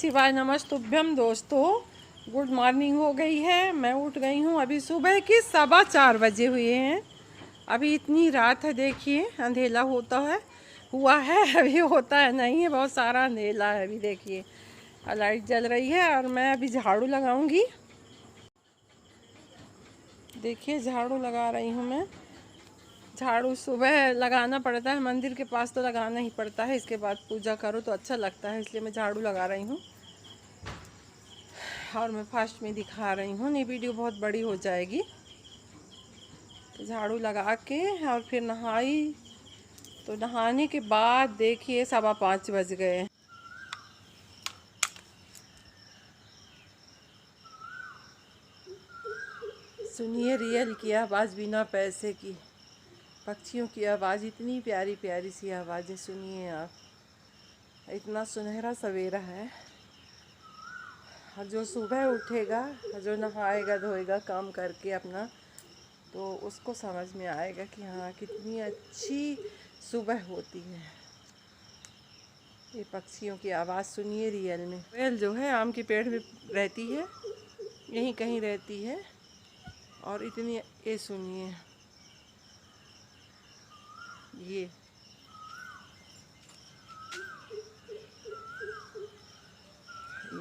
शिवाय नमस्तुभ्यम। दोस्तों good morning हो गई है। मैं उठ गई हूँ, अभी सुबह के 4:15 बजे हुए हैं। अभी इतनी रात है, देखिए अंधेला होता है हुआ है, अभी होता है नहीं है, बहुत सारा अंधेला है। अभी देखिए लाइट जल रही है और मैं अभी झाड़ू लगाऊंगी। देखिए झाड़ू लगा रही हूँ मैं। झाड़ू सुबह लगाना पड़ता है, मंदिर के पास तो लगाना ही पड़ता है, इसके बाद पूजा करो तो अच्छा लगता है, इसलिए मैं झाड़ू लगा रही हूँ। और मैं फास्ट में दिखा रही हूँ, नहीं वीडियो बहुत बड़ी हो जाएगी। तो झाड़ू लगा के और फिर नहाई, तो नहाने के बाद देखिए 5:15 बज गए। सुनिए रियल की आवाज़ बिना पैसे की, पक्षियों की आवाज़, इतनी प्यारी प्यारी सी आवाज़ें सुनिए आप। इतना सुनहरा सवेरा है। और जो सुबह उठेगा, जो नहाएगा धोएगा काम करके अपना, तो उसको समझ में आएगा कि हाँ कितनी अच्छी सुबह होती है। ये पक्षियों की आवाज़ सुनिए रियल में। कोयल जो है आम के पेड़ में रहती है, यहीं कहीं रहती है। और इतनी ये सुनिए, ये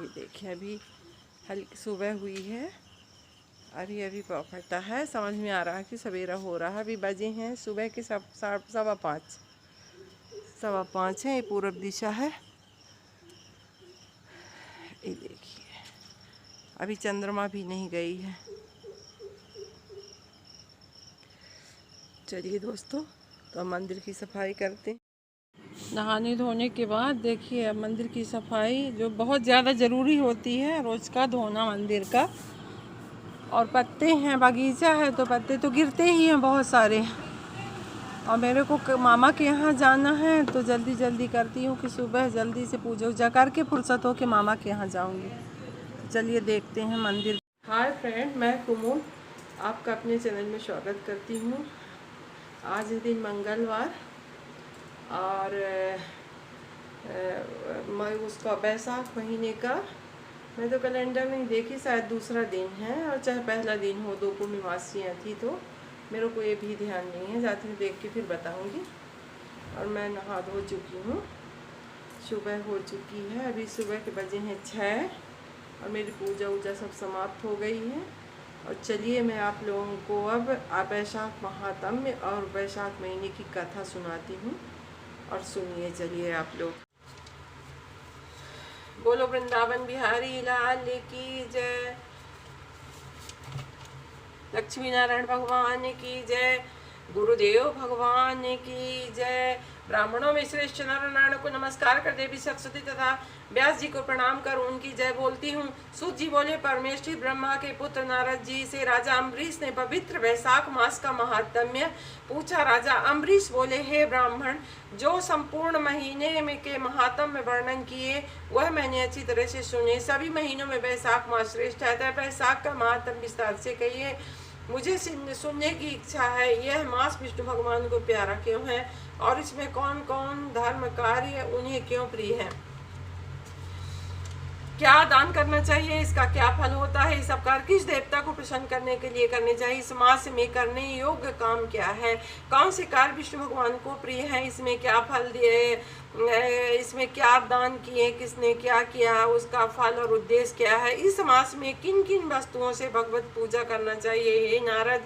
देखिए अभी हल्की सुबह हुई है, अभी अभी पकड़ता है, समझ में आ रहा है कि सवेरा हो रहा है। अभी बजे हैं सुबह के 5:15 है। ये पूरब दिशा है। ये देखिए अभी चंद्रमा भी नहीं गई है। चलिए दोस्तों, तो हम मंदिर की सफाई करते हैं। नहाने धोने के बाद देखिए अब मंदिर की सफाई जो बहुत ज़्यादा ज़रूरी होती है, रोज़ का धोना मंदिर का। और पत्ते हैं, बगीचा है तो पत्ते तो गिरते ही हैं बहुत सारे। और मेरे को मामा के यहाँ जाना है, तो जल्दी जल्दी करती हूँ कि सुबह जल्दी से पूजा वूजा करके फुर्सत हो के मामा के यहाँ जाऊँगी। तो चलिए देखते हैं मंदिर। हाय फ्रेंड, मैं कुमू आपका अपने चैनल में स्वागत करती हूँ। आज है दिन मंगलवार और उसका बैसाख महीने का, मैं तो कैलेंडर नहीं देखी, शायद दूसरा दिन है और चाहे पहला दिन हो, 2 पूर्णिमासियाँ थी तो मेरे को ये भी ध्यान नहीं है। जाती हूँ देख के फिर बताऊँगी। और मैं नहा धो चुकी हूँ, सुबह हो चुकी है। अभी सुबह के बजे हैं 6 और मेरी पूजा वूजा सब समाप्त हो गई है। और चलिए मैं आप लोगों को अब बैसाख महात्म्य और बैसाख महीने की कथा सुनाती हूँ, और सुनिए चलिए आप लोग। बोलो वृंदावन बिहारी लाल की जय, लक्ष्मी नारायण भगवान की जय, गुरुदेव भगवान की जय। ब्राह्मणों में श्रेष्ठ नर नारायण को नमस्कार कर देवी सरस्वती तथा व्यास जी को प्रणाम कर उनकी जय बोलती हूँ। सूत जी बोले, परमेष्ठी ब्रह्मा के पुत्र नारद जी से राजा अम्बरीश ने पवित्र वैशाख मास का महात्म्य पूछा। राजा अम्बरीश बोले, हे ब्राह्मण, जो संपूर्ण महीने में के महात्म्य वर्णन किए वह मैंने अच्छी तरह से सुने। सभी महीनों में वैशाख मास श्रेष्ठ है, वैशाख का महात्म्य विस्तार से कहिए। मुझे सुनने की इच्छा है, यह मास विष्णु भगवान को प्यारा क्यों है और इसमें कौन कौन धर्म कार्य उन्हें क्यों प्रिय है, क्या दान करना चाहिए, इसका क्या फल होता है, इस सब कार्य किस देवता को प्रसन्न करने के लिए करने चाहिए, इस मास में करने योग्य काम क्या है, कौन से कार्य विष्णु भगवान को प्रिय है, इसमें क्या फल दिए, इसमें क्या दान किए, किसने क्या किया, उसका फल और उद्देश्य क्या है, इस मास में किन किन वस्तुओं से भगवत पूजा करना चाहिए। हे नारद,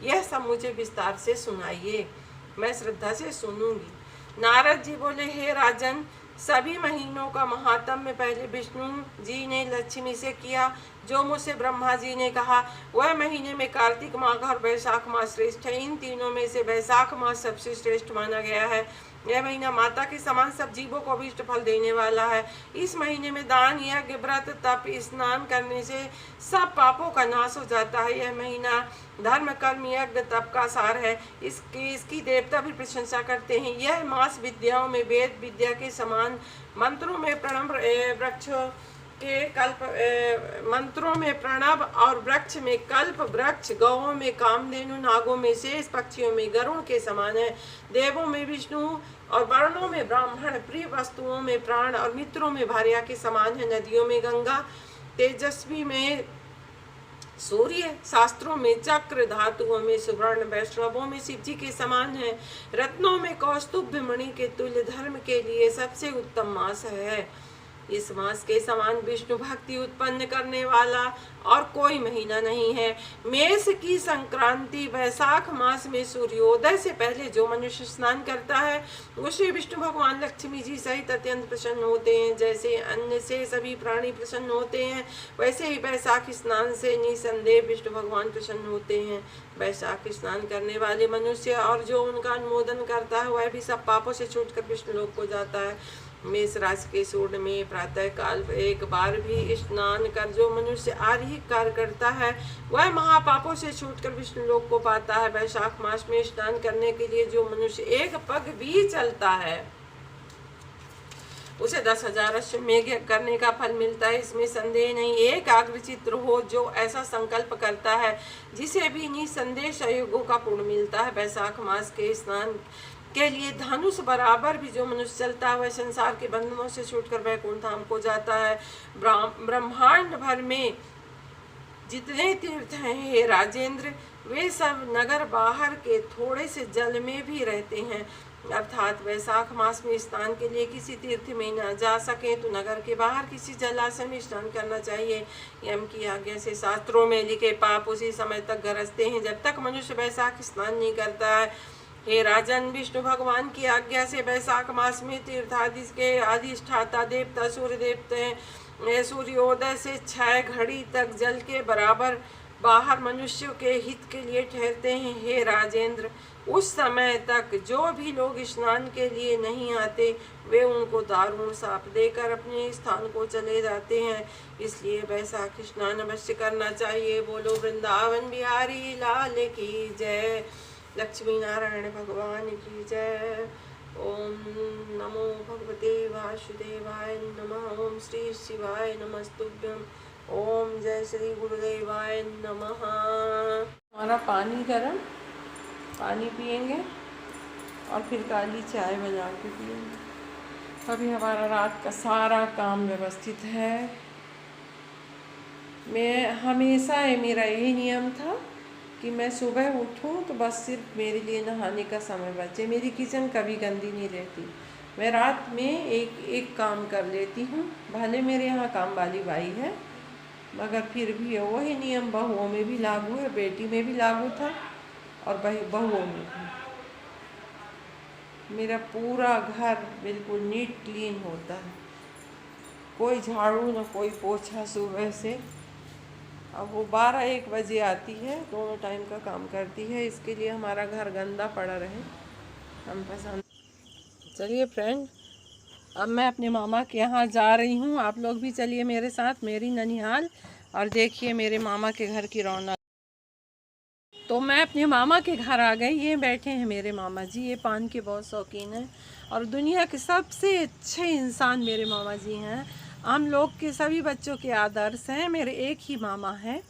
यह सब मुझे विस्तार से सुनाइए, मैं श्रद्धा से सुनूंगी। नारद जी बोले, हे राजन, सभी महीनों का महात्म्य पहले विष्णु जी ने लक्ष्मी से किया, जो मुझसे ब्रह्मा जी ने कहा। वह महीने में कार्तिक माह और वैशाख मास श्रेष्ठ है। इन तीनों में से वैशाख मास सबसे श्रेष्ठ माना गया है। यह महीना माता के समान सब जीवों को अभीष्ट फल देने वाला है। इस महीने में दान, यज्ञ, व्रत, तप, स्नान करने से सब पापों का नाश हो जाता है। यह महीना धर्म, कर्म, यज्ञ, तप का सार है। इसकी देवता भी प्रशंसा करते हैं। यह मास विद्याओं में वेद विद्या के समान, मंत्रों में प्रणव वृक्ष के कल्प मंत्रों में प्रणव और वृक्ष में कल्प वृक्ष, गौओं में कामधेनु, नागों में शेष, पक्षियों में गरुड़ के समान है, देवों में विष्णु और वर्णों में ब्राह्मण, प्रिय वस्तुओं में प्राण और मित्रों में भार्या के समान है, नदियों में गंगा, तेजस्वी में सूर्य, शास्त्रों में चक्र, धातुओं में सुवर्ण, वैष्णवों में शिव जी के समान है, रत्नों में कौस्तुभ मणि के तुल्य, धर्म के लिए सबसे उत्तम मास है। इस मास के समान विष्णु भक्ति उत्पन्न करने वाला और कोई महीना नहीं है। मेष की संक्रांति वैशाख मास में सूर्योदय से पहले जो मनुष्य स्नान करता है उससे विष्णु भगवान लक्ष्मी जी सहित अत्यंत प्रसन्न होते हैं। जैसे अन्न से सभी प्राणी प्रसन्न होते हैं, वैसे ही वैशाख स्नान से निसंदेह विष्णु भगवान प्रसन्न होते हैं। वैशाख स्नान करने वाले मनुष्य और जो उनका अनुमोदन करता है वह भी सब पापों से छूटकर विष्णु लोक को जाता है। मेष राशि के सूर्य में प्रातः काल एक बार भी स्नान कर जो मनुष्य आर्हिक कार्य करता है वह महापापों से छूटकर विष्णु लोक को पाता है। वैशाख मास में स्नान करने के लिए जो मनुष्य एक पग भी चलता है उसे 10,000 अश्वमेध यज्ञ करने का फल मिलता है, इसमें संदेह नहीं। एकाग्रचित्त हो जो ऐसा संकल्प करता है जिसे भी निसंदेह सहयोगों का पुण्य मिलता है। वैशाख मास के स्नान के लिए धनुष बराबर भी जो मनुष्य चलता है वह संसार के बंधनों से छूटकर वैकुंठ धाम को जाता है। ब्रह्मांड भर में जितने तीर्थ हैं हे राजेंद्र वे सब नगर बाहर के थोड़े से जल में भी रहते हैं। अर्थात वैशाख मास में स्नान के लिए किसी तीर्थ में न जा सके तो नगर के बाहर किसी जलाशय में स्नान करना चाहिए। यम की आज्ञा से शास्त्रों में लिखे पाप उसी समय तक गरजते हैं जब तक मनुष्य वैशाख स्नान नहीं करता है। हे राजन, विष्णु भगवान की आज्ञा से वैशाख मास में तीर्थादि के अधिष्ठाता देवता सूर्य देवते सूर्योदय से 6 घड़ी तक जल के बराबर बाहर मनुष्यों के हित के लिए ठहरते हैं। हे राजेंद्र, उस समय तक जो भी लोग स्नान के लिए नहीं आते वे उनको दारुण शाप देकर अपने स्थान को चले जाते हैं, इसलिए वैशाख स्नान अवश्य करना चाहिए। बोलो वृंदावन बिहारी लाल की जय, लक्ष्मी नारायण भगवान की जय। ओम नमो भगवते वासुदेवाय नमः। ओम श्री शिवाय नमस्तुभ्यं। ओम जय श्री गुरुदेवाय नमः। हमारा पानी गरम, पानी पियेंगे और फिर काली चाय बना के पियेंगे। अभी हमारा रात का सारा काम व्यवस्थित है। मैं हमेशा मेरा यही नियम था कि मैं सुबह उठूं तो बस सिर्फ मेरे लिए नहाने का समय बचे। मेरी किचन कभी गंदी नहीं रहती। मैं रात में एक काम कर लेती हूँ, भले मेरे यहाँ काम वाली बाई है मगर फिर भी वही नियम बहुओं में भी लागू है, बेटी में भी लागू था और बहुओं में भी। मेरा पूरा घर बिल्कुल नीट क्लीन होता है, कोई झाड़ू न कोई पोछा सुबह से। अब वो 12-1 बजे आती है, दोनों टाइम का काम करती है, इसके लिए हमारा घर गंदा पड़ा रहे हम पसंद। चलिए फ्रेंड, अब मैं अपने मामा के यहाँ जा रही हूँ, आप लोग भी चलिए मेरे साथ मेरी ननिहाल और देखिए मेरे मामा के घर की रौनक। तो मैं अपने मामा के घर आ गई। ये बैठे हैं मेरे मामा जी, ये पान के बहुत शौकीन हैं और दुनिया के सबसे अच्छे इंसान मेरे मामा जी हैं। हम लोग के सभी बच्चों के आदर्श हैं। मेरे एक ही मामा हैं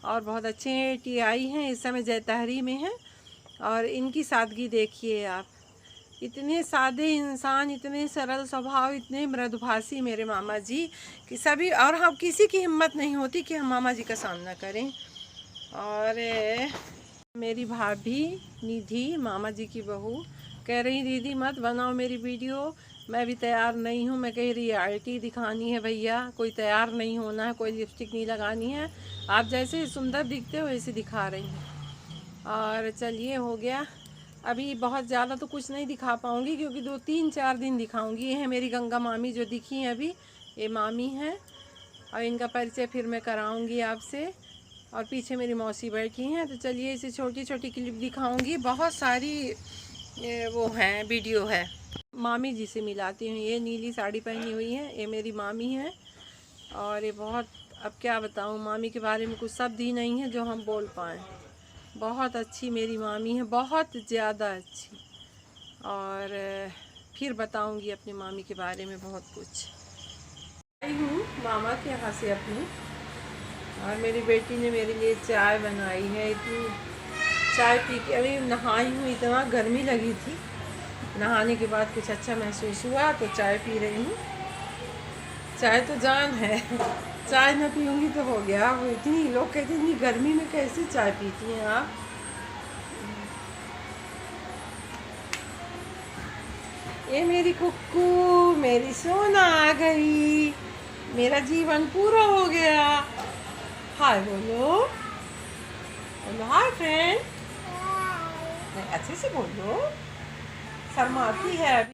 और बहुत अच्छे टीआई हैं, इस समय जयतहरी में हैं। और इनकी सादगी देखिए आप, इतने सादे इंसान, इतने सरल स्वभाव, इतने मृदुभाषी मेरे मामा जी कि सभी, और हम किसी की हिम्मत नहीं होती कि हम मामा जी का सामना करें। और मेरी भाभी निधि, मामा जी की बहू, कह रही दीदी मत बनाओ मेरी वीडियो, मैं भी तैयार नहीं हूँ। मैं कह रही रियलिटी दिखानी है भैया, कोई तैयार नहीं होना है, कोई लिपस्टिक नहीं लगानी है, आप जैसे सुंदर दिखते हो वैसे दिखा रही हैं। और चलिए हो गया, अभी बहुत ज़्यादा तो कुछ नहीं दिखा पाऊँगी क्योंकि 2-3-4 दिन दिखाऊँगी। ये है मेरी गंगा मामी जो दिखी हैं अभी, ये मामी हैं और इनका परिचय फिर मैं कराऊँगी आपसे। और पीछे मेरी मौसी बैठी हैं। तो चलिए इसे छोटी छोटी क्लिप दिखाऊँगी, बहुत सारी वो हैं वीडियो है। मामी जी से मिलाती हूँ, ये नीली साड़ी पहनी हुई है, ये मेरी मामी है। और ये बहुत, अब क्या बताऊँ, मामी के बारे में कुछ शब्द ही नहीं है जो हम बोल पाएँ। बहुत अच्छी मेरी मामी है, बहुत ज़्यादा अच्छी। और फिर बताऊँगी अपनी मामी के बारे में बहुत कुछ। आई हूँ मामा के यहाँ से अपनी। और मेरी बेटी ने मेरे लिए चाय बनाई है। इतनी चाय पी के अभी नहाई हूँ, इतना गर्मी लगी थी, नहाने के बाद कुछ अच्छा महसूस हुआ तो चाय पी रही हूँ। चाय तो जान है, चाय न पीऊँगी तो हो गया। वो इतनी लोग कहते हैं इतनी गर्मी में कैसे चाय पीती हैं आप। ये मेरी कुक्कू, मेरी सोना आ गई, मेरा जीवन पूरा हो गया। हाय बोलो, बोलो हाय फ्रेंड। अच्छे से बोलो, शर्माती है अभी।